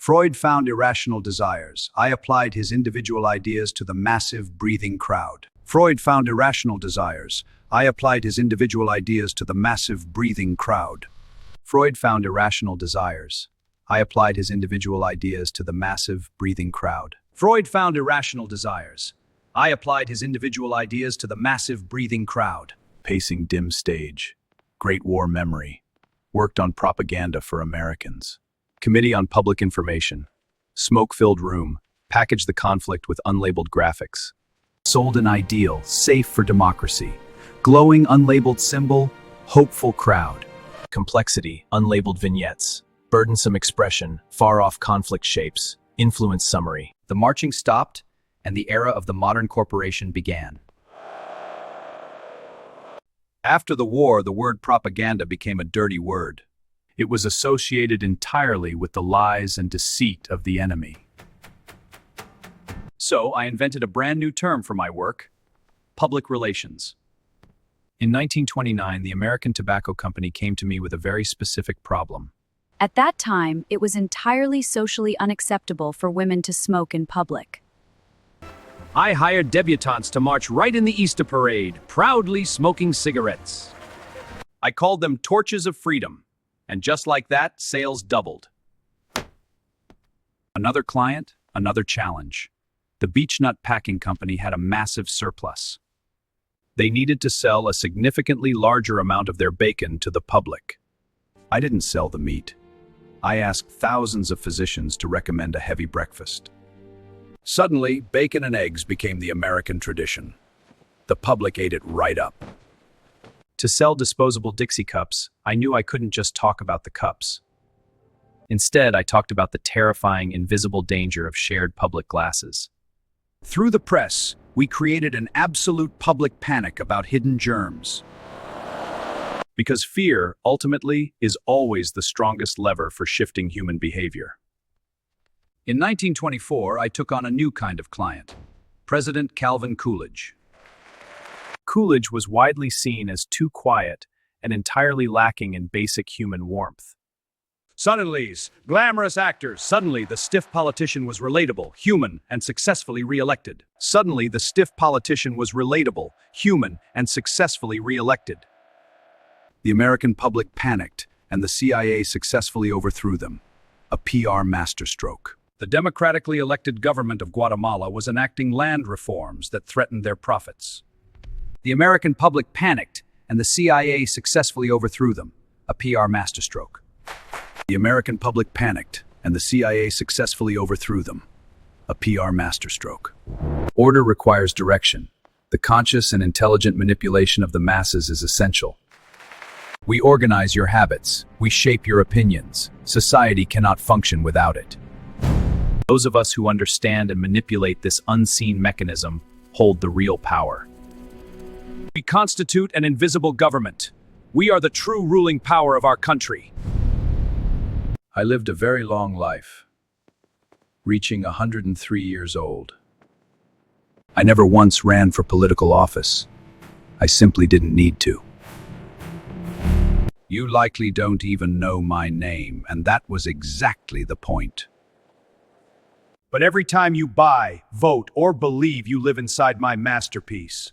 Freud found irrational desires. I applied his individual ideas to the massive, breathing crowd. Freud found irrational desires. I applied his individual ideas to the massive, breathing crowd. Freud found irrational desires. I applied his individual ideas to the massive, breathing crowd. Freud found irrational desires. I applied his individual ideas to the massive, breathing crowd. Pacing dim stage. Great War memory. Worked on propaganda for Americans. Committee on Public Information. Smoke-filled room. Packaged the conflict with unlabeled graphics. Sold an ideal, safe for democracy. Glowing unlabeled symbol, hopeful crowd. Complexity, unlabeled vignettes. Burdensome expression, far-off conflict shapes. Influence summary. The marching stopped, and the era of the modern corporation began. After the war, the word propaganda became a dirty word. It was associated entirely with the lies and deceit of the enemy. So I invented a brand new term for my work: public relations. In 1929, the American Tobacco Company came to me with a very specific problem. At that time, it was entirely socially unacceptable for women to smoke in public. I hired debutantes to march right in the Easter parade, proudly smoking cigarettes. I called them torches of freedom, and just like that, sales doubled. Another client, another challenge. The Beechnut Packing Company had a massive surplus. They needed to sell a significantly larger amount of their bacon to the public. I didn't sell the meat. I asked thousands of physicians to recommend a heavy breakfast. Suddenly, bacon and eggs became the American tradition. The public ate it right up. To sell disposable Dixie cups, I knew I couldn't just talk about the cups. Instead, I talked about the terrifying, invisible danger of shared public glasses. Through the press, we created an absolute public panic about hidden germs. Because fear, ultimately, is always the strongest lever for shifting human behavior. In 1924, I took on a new kind of client, President Calvin Coolidge. Coolidge was widely seen as too quiet and entirely lacking in basic human warmth. Suddenly, glamorous actors. Suddenly, the stiff politician was relatable, human, and successfully re-elected. Suddenly, the stiff politician was relatable, human, and successfully re-elected. The American public panicked, and the CIA successfully overthrew them. A PR masterstroke. The democratically elected government of Guatemala was enacting land reforms that threatened their profits. The American public panicked, and the CIA successfully overthrew them. A PR masterstroke. The American public panicked, and the CIA successfully overthrew them. A PR masterstroke. Order requires direction. The conscious and intelligent manipulation of the masses is essential. We organize your habits. We shape your opinions. Society cannot function without it. Those of us who understand and manipulate this unseen mechanism hold the real power. We constitute an invisible government. We are the true ruling power of our country. I lived a very long life, reaching 103 years old. I never once ran for political office. I simply didn't need to. You likely don't even know my name, and that was exactly the point. But every time you buy, vote, or believe, you live inside my masterpiece.